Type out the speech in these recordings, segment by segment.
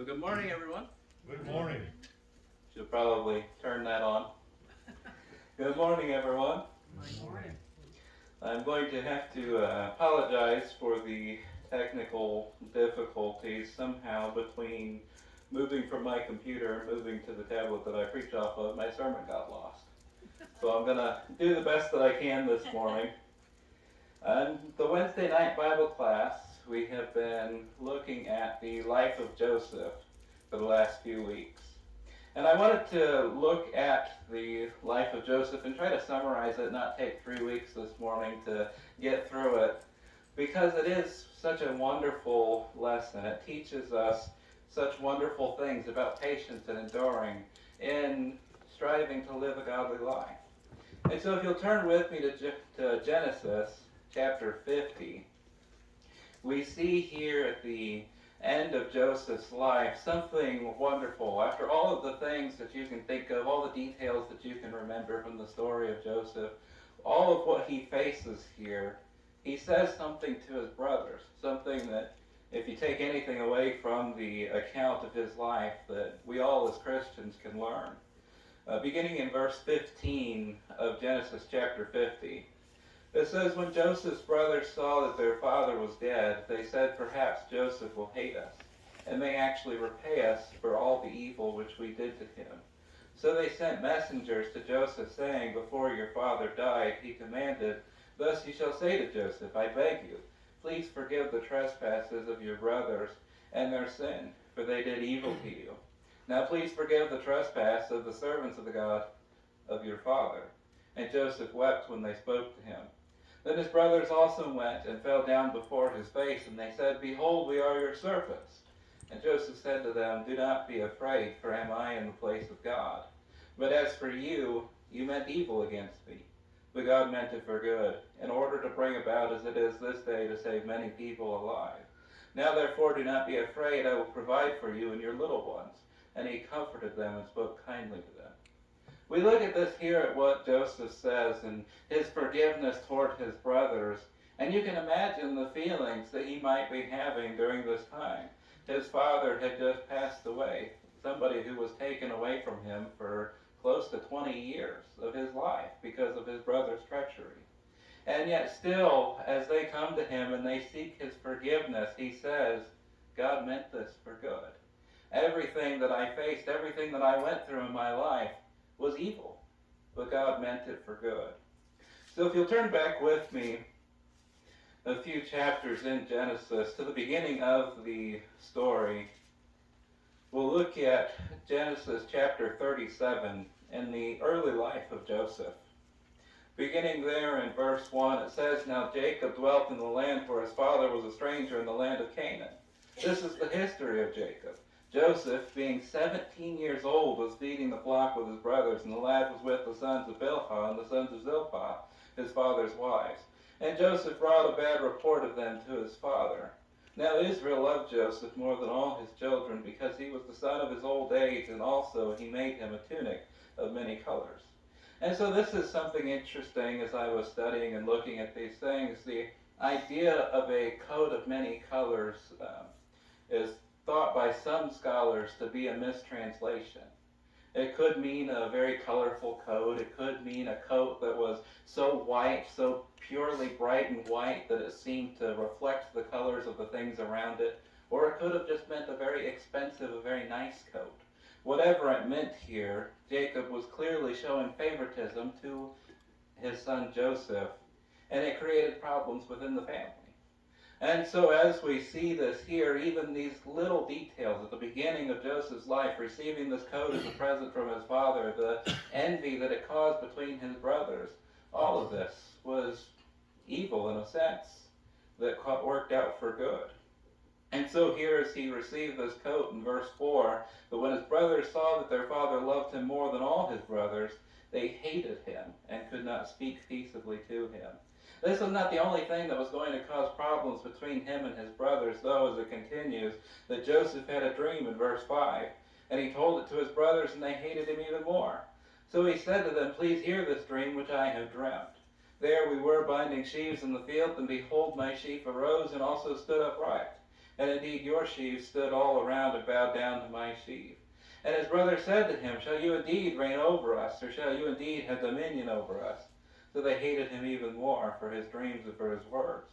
Well, good morning, everyone. Good morning. Should probably turn that on. Good morning, everyone. Good morning. I'm going to have to apologize for the technical difficulties somehow between moving from my computer and moving to the tablet that I preach off of. My sermon got lost. So I'm going to do the best that I can this morning. On the Wednesday night Bible class, we have been looking at the life of Joseph for the last few weeks. And I wanted to look at the life of Joseph and try to summarize it, not take 3 weeks this morning to get through it, because it is such a wonderful lesson. It teaches us such wonderful things about patience and enduring in striving to live a godly life. And so if you'll turn with me to Genesis chapter 50, we see here at the end of Joseph's life something wonderful. After all of the things that you can think of, all the details that you can remember from the story of Joseph, all of what he faces here, he says something to his brothers, something that if you take anything away from the account of his life, that we all as Christians can learn. Beginning in verse 15 of Genesis chapter 50, it says, "When Joseph's brothers saw that their father was dead, they said, 'Perhaps Joseph will hate us, and may actually repay us for all the evil which we did to him.' So they sent messengers to Joseph, saying, 'Before your father died, he commanded, thus you shall say to Joseph, I beg you, please forgive the trespasses of your brothers and their sin, for they did evil to you. Now please forgive the trespass of the servants of the God of your father.' And Joseph wept when they spoke to him. Then his brothers also went and fell down before his face, and they said, 'Behold, we are your servants.' And Joseph said to them, 'Do not be afraid, for am I in the place of God? But as for you, you meant evil against me, but God meant it for good, in order to bring about as it is this day to save many people alive. Now therefore do not be afraid, I will provide for you and your little ones.' And he comforted them and spoke kindly to them." We look at this here at what Joseph says and his forgiveness toward his brothers, and you can imagine the feelings that he might be having during this time. His father had just passed away, somebody who was taken away from him for close to 20 years of his life because of his brother's treachery. And yet still, as they come to him and they seek his forgiveness, he says, "God meant this for good. Everything that I faced, everything that I went through in my life was evil, but God meant it for good." So if you'll turn back with me a few chapters in Genesis to the beginning of the story, we'll look at Genesis chapter 37 and the early life of Joseph. Beginning there in verse 1, it says, "Now Jacob dwelt in the land where his father was a stranger in the land of Canaan." This is the history of Jacob. Joseph, being 17 years old, was feeding the flock with his brothers, and the lad was with the sons of Bilhah and the sons of Zilpah, his father's wives. And Joseph brought a bad report of them to his father. Now Israel loved Joseph more than all his children, because he was the son of his old age, and also he made him a tunic of many colors. And so this is something interesting as I was studying and looking at these things. The idea of a coat of many colors is thought by some scholars to be a mistranslation. It could mean a very colorful coat. It could mean a coat that was so white, so purely bright and white that it seemed to reflect the colors of the things around it. Or it could have just meant a very expensive, a very nice coat. Whatever it meant here, Jacob was clearly showing favoritism to his son Joseph, and it created problems within the family. And so as we see this here, even these little details at the beginning of Joseph's life, receiving this coat as a present from his father, the envy that it caused between his brothers, all of this was evil in a sense that worked out for good. And so here as he received this coat in verse 4, "But when his brothers saw that their father loved him more than all his brothers, they hated him and could not speak peaceably to him." This was not the only thing that was going to cause problems between him and his brothers, though, as it continues, that Joseph had a dream in verse 5, and he told it to his brothers, and they hated him even more. So he said to them, "Please hear this dream which I have dreamt. There we were binding sheaves in the field, and behold, my sheaf arose and also stood upright. And indeed your sheaves stood all around and bowed down to my sheaf. And his brother said to him, Shall you indeed reign over us, or shall you indeed have dominion over us? So they hated him even more for his dreams and for his words.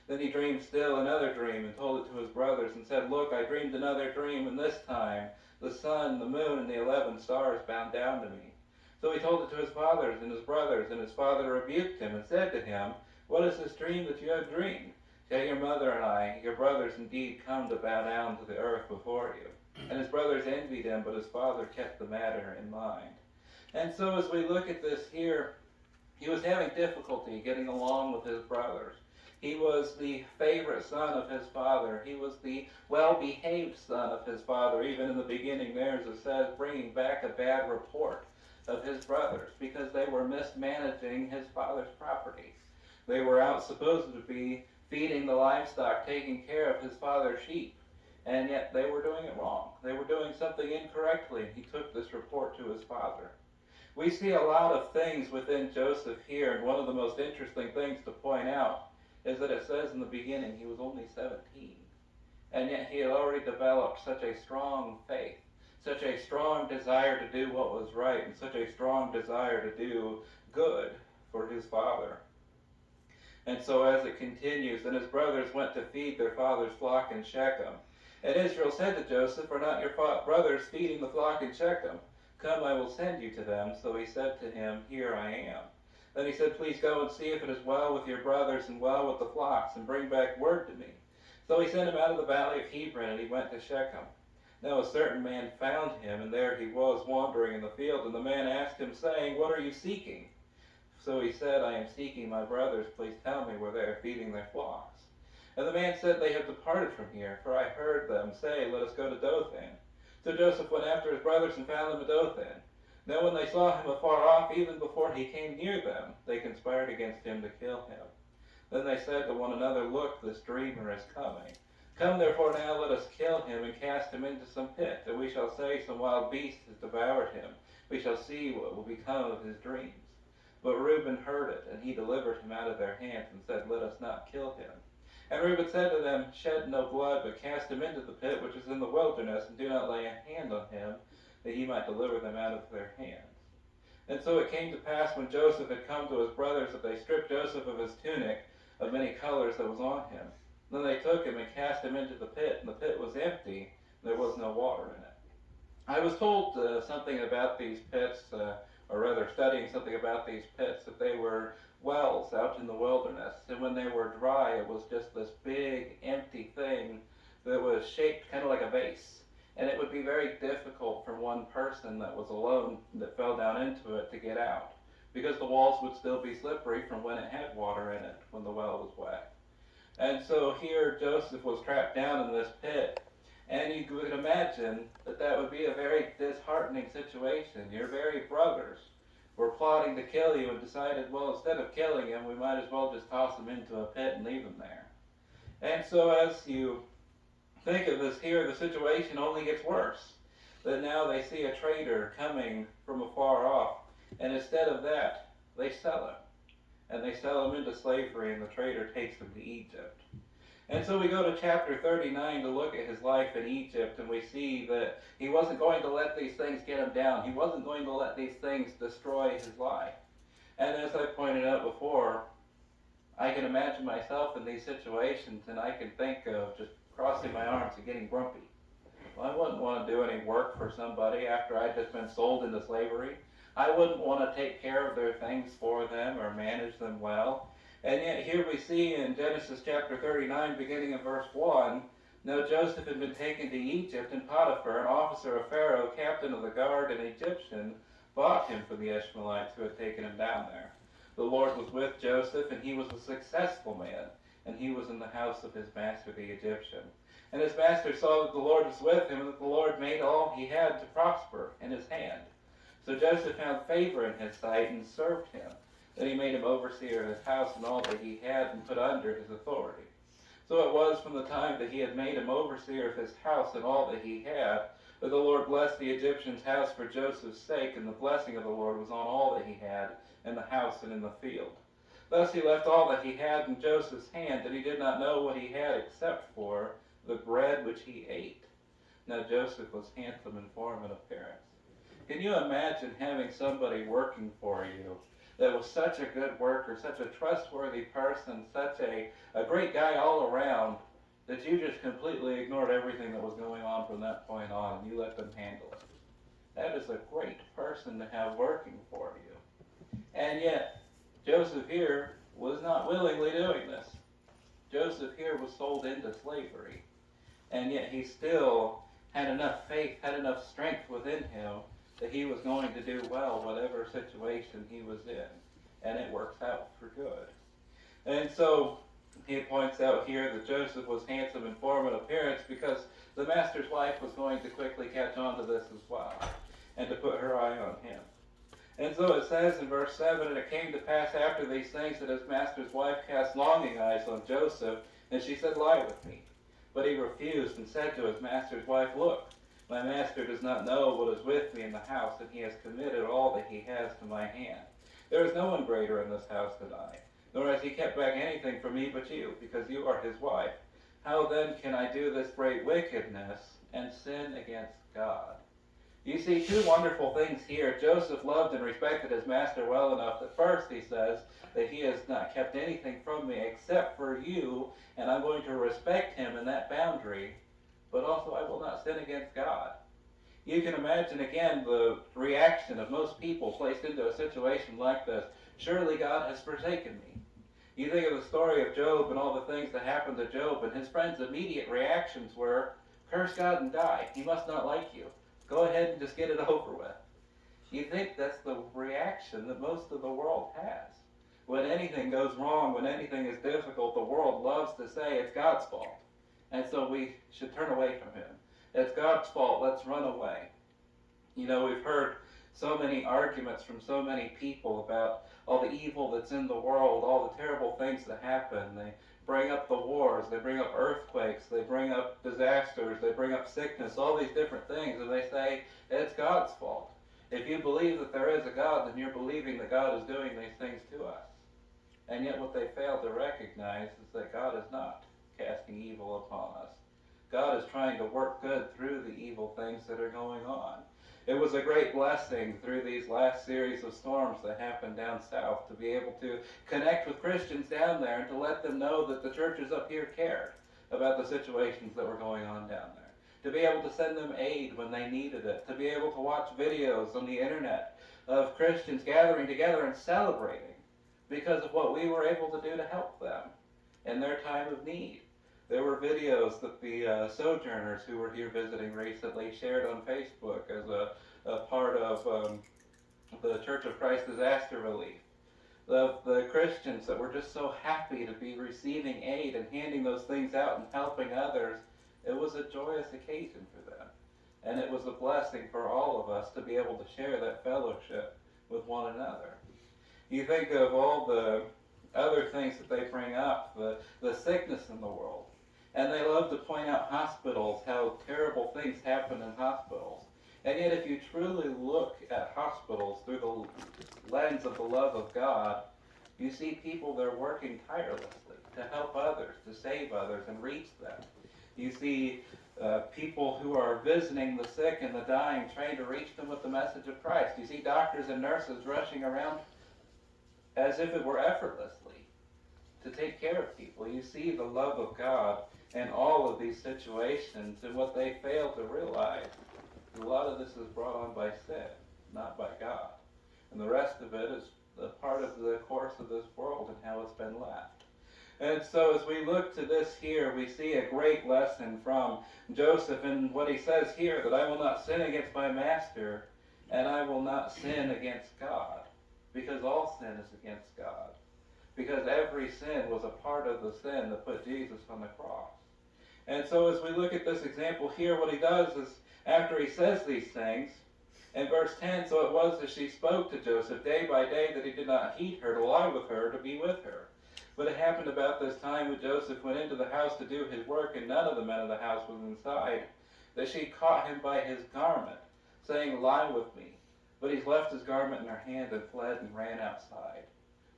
Then he dreamed still another dream, and told it to his brothers, and said, Look, I dreamed another dream, and this time the sun, the moon, and the 11 stars bowed down to me. So he told it to his fathers and his brothers, and his father rebuked him, and said to him, What is this dream that you have dreamed? Shall your mother and I, your brothers, indeed come to bow down to the earth before you? And his brothers envied him, but his father kept the matter in mind. And so as we look at this here, he was having difficulty getting along with his brothers. He was the favorite son of his father. He was the well-behaved son of his father. Even in the beginning there, as it says, bringing back a bad report of his brothers because they were mismanaging his father's property. They were out supposed to be feeding the livestock, taking care of his father's sheep, and yet they were doing it wrong. They were doing something incorrectly, and he took this report to his father. We see a lot of things within Joseph here, and one of the most interesting things to point out is that it says in the beginning he was only 17, and yet he had already developed such a strong faith, such a strong desire to do what was right, and such a strong desire to do good for his father. And so as it continues, and his brothers went to feed their father's flock in Shechem. And Israel said to Joseph, Are not your brothers feeding the flock in Shechem? Come, I will send you to them. So he said to him, Here I am. Then he said, Please go and see if it is well with your brothers and well with the flocks, and bring back word to me. So he sent him out of the valley of Hebron, and he went to Shechem. Now a certain man found him, and there he was wandering in the field. And the man asked him, saying, What are you seeking? So he said, I am seeking my brothers. Please tell me where they are feeding their flocks. And the man said, They have departed from here, for I heard them say, Let us go to Dothan. So Joseph went after his brothers and found them at Dothan. Now when they saw him afar off, even before he came near them, they conspired against him to kill him. Then they said to one another, Look, this dreamer is coming. Come therefore now, let us kill him and cast him into some pit, and we shall say some wild beast has devoured him. We shall see what will become of his dreams. But Reuben heard it, and he delivered him out of their hands, and said, Let us not kill him. And Reuben said to them, Shed no blood, but cast him into the pit which is in the wilderness, and do not lay a hand on him, that he might deliver them out of their hands. And so it came to pass, when Joseph had come to his brothers, that they stripped Joseph of his tunic of many colors that was on him. Then they took him and cast him into the pit, and the pit was empty, and there was no water in it. I was told something about these pits, or rather studying something about these pits, that they were wells out in the wilderness, and when they were dry, it was just this big, empty thing that was shaped kind of like a vase. And it would be very difficult for one person that was alone, that fell down into it, to get out, because the walls would still be slippery from when it had water in it, when the well was wet. And so here Joseph was trapped down in this pit, and you could imagine that that would be a very disheartening situation. Your very brothers were plotting to kill you and decided, well, instead of killing him, we might as well just toss him into a pit and leave him there. And so as you think of this here, the situation only gets worse. That now they see a traitor coming from afar off, and instead of that, they sell him. And they sell him into slavery, and the traitor takes him to Egypt. And so we go to chapter 39 to look at his life in Egypt, and we see that he wasn't going to let these things get him down. He wasn't going to let these things destroy his life. And as I pointed out before, I can imagine myself in these situations, and I can think of just crossing my arms and getting grumpy. Well, I wouldn't want to do any work for somebody after I'd just been sold into slavery. I wouldn't want to take care of their things for them or manage them well. And yet here we see in Genesis chapter 39, beginning in verse 1, Now Joseph had been taken to Egypt, and Potiphar, an officer of Pharaoh, captain of the guard, an Egyptian, bought him for the Ishmaelites who had taken him down there. The Lord was with Joseph, and he was a successful man, and he was in the house of his master the Egyptian. And his master saw that the Lord was with him, and that the Lord made all he had to prosper in his hand. So Joseph found favor in his sight and served him. Then he made him overseer of his house and all that he had, and put under his authority. So it was from the time that he had made him overseer of his house and all that he had, that the Lord blessed the Egyptian's house for Joseph's sake, and the blessing of the Lord was on all that he had, in the house and in the field. Thus he left all that he had in Joseph's hand, and he did not know what he had except for the bread which he ate. Now Joseph was handsome in form and appearance. Can you imagine having somebody working for you that was such a good worker, such a trustworthy person, such a great guy all around, that you just completely ignored everything that was going on from that point on and you let them handle it? That is a great person to have working for you. And yet, Joseph here was not willingly doing this. Joseph here was sold into slavery. And yet he still had enough faith, had enough strength within him that he was going to do well whatever situation he was in. And it works out for good. And so he points out here that Joseph was handsome in form and appearance because the master's wife was going to quickly catch on to this as well and to put her eye on him. And so it says in verse 7, "And it came to pass after these things that his master's wife cast longing eyes on Joseph, and she said, 'Lie with me.' But he refused and said to his master's wife, 'Look, my master does not know what is with me in the house, and he has committed all that he has to my hand. There is no one greater in this house than I, nor has he kept back anything from me but you, because you are his wife. How then can I do this great wickedness and sin against God?'" You see two wonderful things here. Joseph loved and respected his master well enough that first he says that he has not kept anything from me except for you, and I'm going to respect him in that boundary, but also I will not sin against God. You can imagine again the reaction of most people placed into a situation like this. Surely God has forsaken me. You think of the story of Job and all the things that happened to Job, and his friends' immediate reactions were, "Curse God and die. He must not like you. Go ahead and just get it over with." You think that's the reaction that most of the world has. When anything goes wrong, when anything is difficult, the world loves to say it's God's fault. And so we should turn away from him. It's God's fault, let's run away. You know, we've heard so many arguments from so many people about all the evil that's in the world, all the terrible things that happen. They bring up the wars, they bring up earthquakes, they bring up disasters, they bring up sickness, all these different things, and they say it's God's fault. If you believe that there is a God, then you're believing that God is doing these things to us. And yet what they fail to recognize is that God is not casting evil upon us. God is trying to work good through the evil things that are going on. It was a great blessing through these last series of storms that happened down south to be able to connect with Christians down there and to let them know that the churches up here cared about the situations that were going on down there. To be able to send them aid when they needed it. To be able to watch videos on the internet of Christians gathering together and celebrating because of what we were able to do to help them in their time of need. There were videos that the sojourners who were here visiting recently shared on Facebook as a part of the Church of Christ Disaster Relief. The Christians that were just so happy to be receiving aid and handing those things out and helping others, it was a joyous occasion for them. And it was a blessing for all of us to be able to share that fellowship with one another. You think of all the other things that they bring up, the sickness in the world. And they love to point out hospitals, how terrible things happen in hospitals. And yet if you truly look at hospitals through the lens of the love of God, you see people that are working tirelessly to help others, to save others and reach them. You see people who are visiting the sick and the dying, trying to reach them with the message of Christ. You see doctors and nurses rushing around as if it were effortlessly to take care of people. You see the love of God in all of these situations, and what they fail to realize, a lot of this is brought on by sin, not by God. And the rest of it is a part of the course of this world and how it's been left. And so as we look to this here, we see a great lesson from Joseph in what he says here, that I will not sin against my master, and I will not sin against God, because all sin is against God. Because every sin was a part of the sin that put Jesus on the cross. And so as we look at this example here, what he does is, after he says these things, in verse 10, "So it was as she spoke to Joseph day by day that he did not heed her, to lie with her, to be with her. But it happened about this time when Joseph went into the house to do his work, and none of the men of the house was inside, that she caught him by his garment, saying, 'Lie with me.' But he left his garment in her hand and fled and ran outside."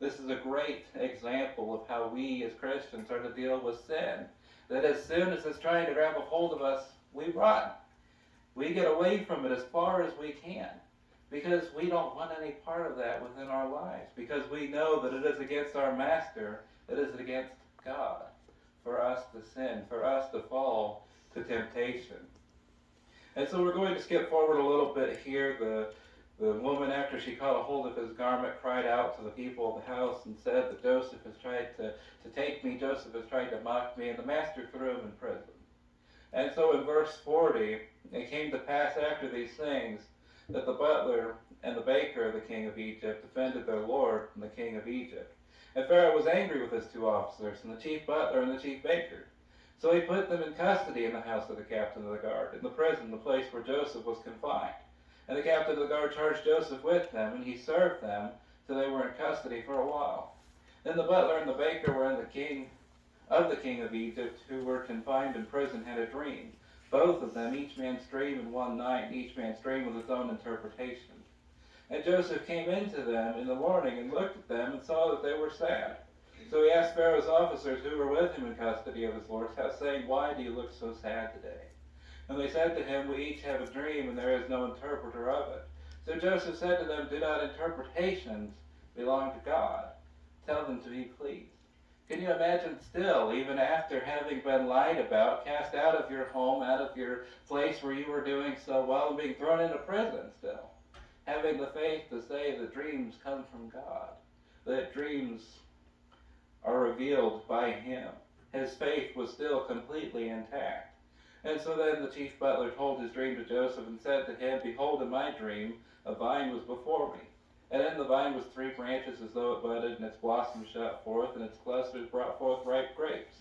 This is a great example of how we as Christians are to deal with sin. that as soon as it's trying to grab a hold of us, we run. We get away from it as far as we can because we don't want any part of that within our lives, because we know that it is against our master, it is against God, for us to sin, for us to fall to temptation. And so we're going to skip forward a little bit here. The woman, after she caught a hold of his garment, cried out to the people of the house and said that Joseph has tried to take me, Joseph has tried to mock me, and the master threw him in prison. And so in verse 40, it came to pass after these things that the butler and the baker of the king of Egypt offended their lord and the king of Egypt. And Pharaoh was angry with his two officers, and the chief butler and the chief baker. So he put them in custody in the house of the captain of the guard, in the prison, the place where Joseph was confined. And the captain of the guard charged Joseph with them, and he served them till they were in custody for a while. Then the butler and the baker were in the king of Egypt, who were confined in prison, had a dream. Both of them, each man's dream in one night, and each man's dream with its own interpretation. And Joseph came into them in the morning and looked at them and saw that they were sad. So he asked Pharaoh's officers who were with him in custody of his lord's house, saying, "Why do you look so sad today?" And they said to him, "We each have a dream, and there is no interpreter of it." So Joseph said to them, "Do not interpretations belong to God? Tell them to be pleased." Can you imagine still, even after having been lied about, cast out of your home, out of your place where you were doing so well, and being thrown into prison still, having the faith to say that dreams come from God, that dreams are revealed by him. His faith was still completely intact. And so then the chief butler told his dream to Joseph and said to him, "Behold, in my dream a vine was before me. And in the vine was 3 branches as though it budded, and its blossoms shot forth, and its clusters brought forth ripe grapes.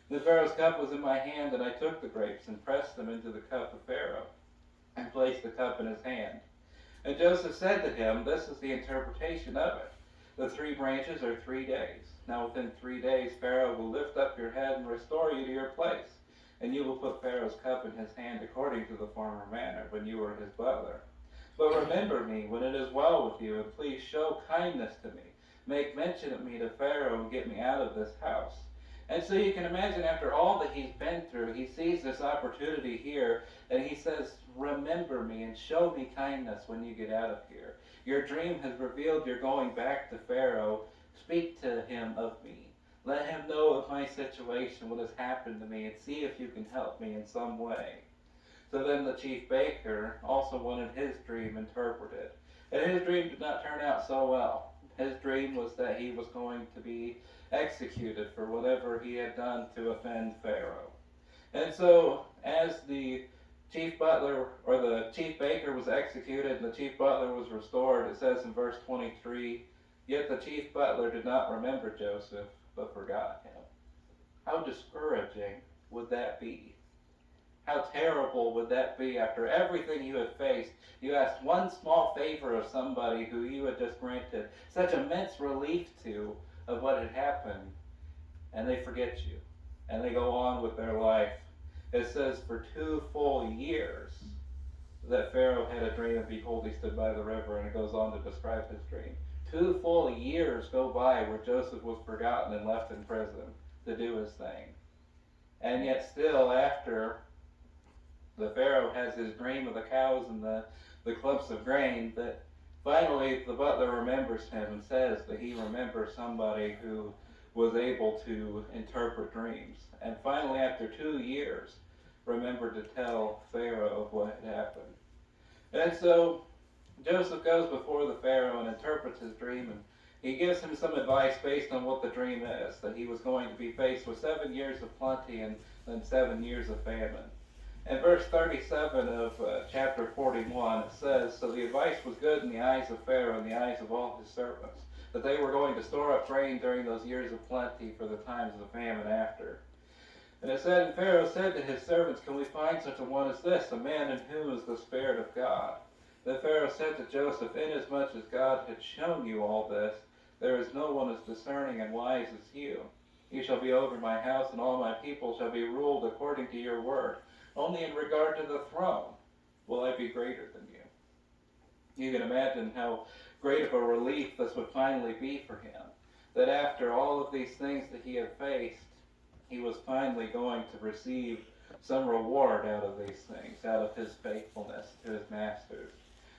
And the Pharaoh's cup was in my hand, and I took the grapes and pressed them into the cup of Pharaoh, and placed the cup in his hand. And Joseph said to him, This is the interpretation of it. The 3 branches are 3 days. Now within 3 days Pharaoh will lift up your head and restore you to your place, and you will put Pharaoh's cup in his hand according to the former manner, when you were his butler. But remember me when it is well with you, and please show kindness to me. Make mention of me to Pharaoh and get me out of this house." And so you can imagine, after all that he's been through, he sees this opportunity here, and he says, "Remember me and show me kindness when you get out of here. Your dream has revealed you're going back to Pharaoh. Speak to him of me. Let him know of my situation, what has happened to me, and see if you can help me in some way." So then the chief baker also wanted his dream interpreted. And his dream did not turn out so well. His dream was that he was going to be executed for whatever he had done to offend Pharaoh. And so as the chief butler, or the chief baker, was executed and the chief butler was restored, it says in verse 23, "Yet the chief butler did not remember Joseph, but forgot him." How discouraging would that be? How terrible would that be after everything you had faced? You asked one small favor of somebody who you had just granted such immense relief to of what had happened, and they forget you, and they go on with their life. It says for 2 full years that Pharaoh had a dream, and behold, he stood by the river, and it goes on to describe his dream. 2 full years go by where Joseph was forgotten and left in prison to do his thing. And yet still, after the Pharaoh has his dream of the cows and the clumps of grain, that finally the butler remembers him and says that he remembers somebody who was able to interpret dreams. And finally, after 2 years, remembered to tell Pharaoh of what had happened. And so Joseph goes before the Pharaoh and interprets his dream, and he gives him some advice based on what the dream is, that he was going to be faced with 7 years of plenty and then 7 years of famine. In verse 37 of chapter 41, it says, "So the advice was good in the eyes of Pharaoh and the eyes of all his servants, that they were going to store up grain during those years of plenty for the times of the famine after." And it said, "And Pharaoh said to his servants, Can we find such a one as this, a man in whom is the Spirit of God?" Then Pharaoh said to Joseph, "Inasmuch as God had shown you all this, there is no one as discerning and wise as you. You shall be over my house, and all my people shall be ruled according to your word. Only in regard to the throne will I be greater than you." You can imagine how great of a relief this would finally be for him, that after all of these things that he had faced, he was finally going to receive some reward out of these things, out of his faithfulness to his masters.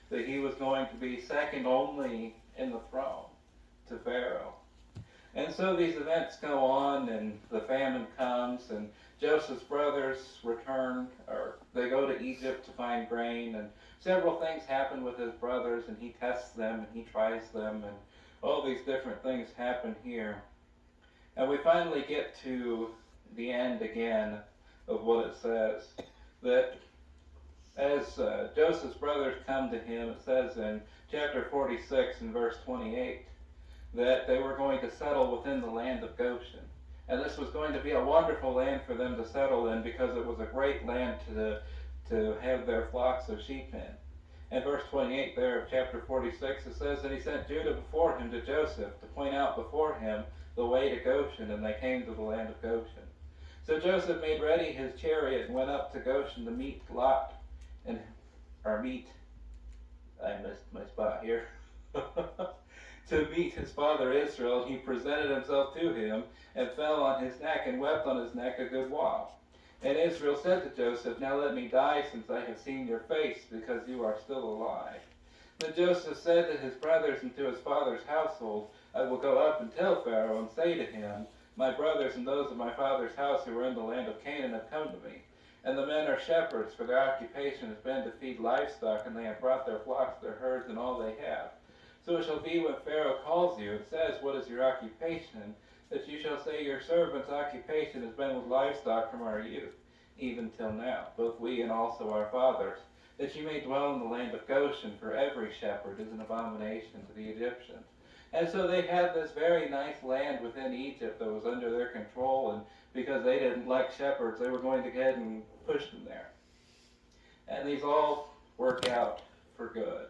That he was going to be second only in the throne to Pharaoh. And so these events go on, and the famine comes, and Joseph's brothers return, or they go to Egypt to find grain, and several things happen with his brothers, and he tests them, and he tries them, and all these different things happen here. And we finally get to the end again of what it says, that as Joseph's brothers come to him, it says in chapter 46 and verse 28, that they were going to settle within the land of Goshen. And this was going to be a wonderful land for them to settle in, because it was a great land to have their flocks of sheep in. In verse 28 there of chapter 46, it says that he sent Judah before him to Joseph to point out before him the way to Goshen, and they came to the land of Goshen. So Joseph made ready his chariot and went up to Goshen to meet Lot, I missed my spot here. To meet his father Israel, he presented himself to him and fell on his neck and wept on his neck a good while. And Israel said to Joseph, "Now let me die, since I have seen your face, because you are still alive." Then Joseph said to his brothers and to his father's household, "I will go up and tell Pharaoh and say to him, my brothers and those of my father's house who are in the land of Canaan have come to me. And the men are shepherds, for their occupation has been to feed livestock, and they have brought their flocks, their herds, and all they have. So it shall be when Pharaoh calls you and says, 'What is your occupation?' that you shall say, 'Your servant's occupation has been with livestock from our youth, even till now, both we and also our fathers, that you may dwell in the land of Goshen, for every shepherd is an abomination to the Egyptians.'" And so they had this very nice land within Egypt that was under their control, and because they didn't like shepherds, they were going to go ahead and push them there. And these all work out for good.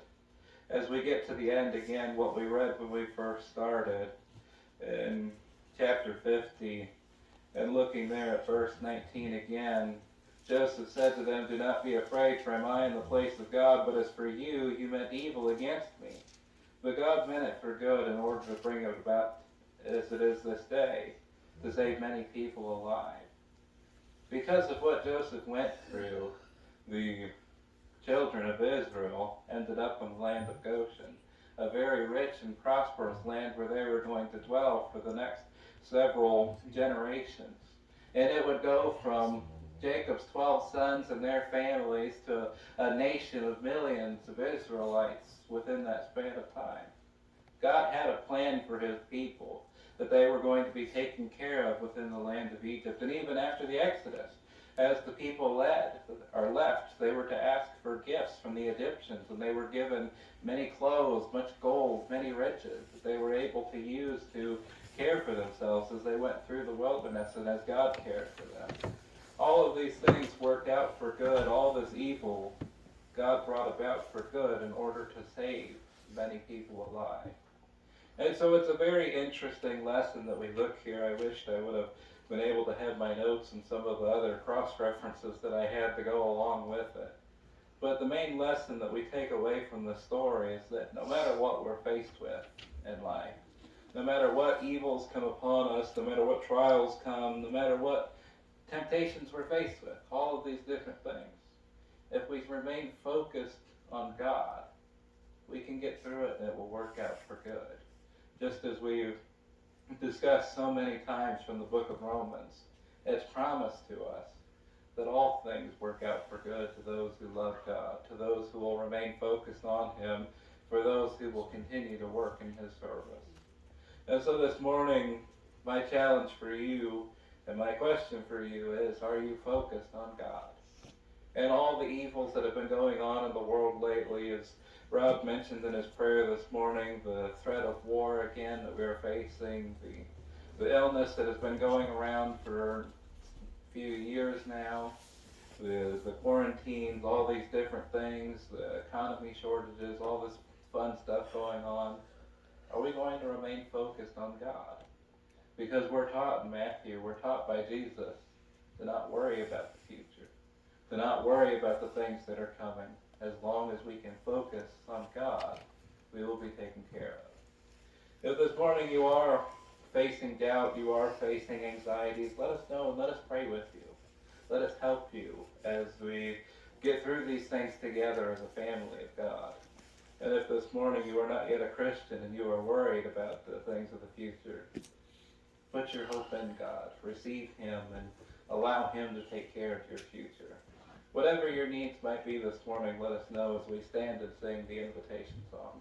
As we get to the end again, what we read when we first started in chapter 50, and looking there at verse 19 again, Joseph said to them, "Do not be afraid, for am I in the place of God? But as for you, you meant evil against me. But God meant it for good, in order to bring it about as it is this day, to save many people alive." Because of what Joseph went through, the children of Israel ended up in the land of Goshen, a very rich and prosperous land where they were going to dwell for the next several generations. And it would go from Jacob's 12 sons and their families to a nation of millions of Israelites within that span of time. God had a plan for his people, that they were going to be taken care of within the land of Egypt. And even after the Exodus, as the people left, they were to ask for gifts from the Egyptians, and they were given many clothes, much gold, many riches that they were able to use to care for themselves as they went through the wilderness and as God cared for them. All of these things worked out for good. All this evil God brought about for good in order to save many people alive. And so it's a very interesting lesson that we look here. I wished I would have been able to have my notes and some of the other cross-references that I had to go along with it. But the main lesson that we take away from the story is that no matter what we're faced with in life, no matter what evils come upon us, no matter what trials come, no matter what temptations we're faced with, all of these different things, if we remain focused on God, we can get through it and it will work out for good. Just as we've discussed so many times from the book of Romans, it's promised to us that all things work out for good to those who love God, to those who will remain focused on him, for those who will continue to work in his service. And so this morning, my challenge for you and my question for you is, are you focused on God? And all the evils that have been going on in the world lately, as Rob mentioned in his prayer this morning, the threat of war again that we are facing, the illness that has been going around for a few years now, the quarantines, all these different things, the economy shortages, all this fun stuff going on. Are we going to remain focused on God? Because we're taught in Matthew, we're taught by Jesus to not worry about the future, to not worry about the things that are coming. As long as we can focus on God, we will be taken care of. If this morning you are facing doubt, you are facing anxieties, let us know and let us pray with you. Let us help you as we get through these things together as a family of God. And if this morning you are not yet a Christian and you are worried about the things of the future, put your hope in God. Receive Him and allow Him to take care of your future. Whatever your needs might be this morning, let us know as we stand and sing the invitation song.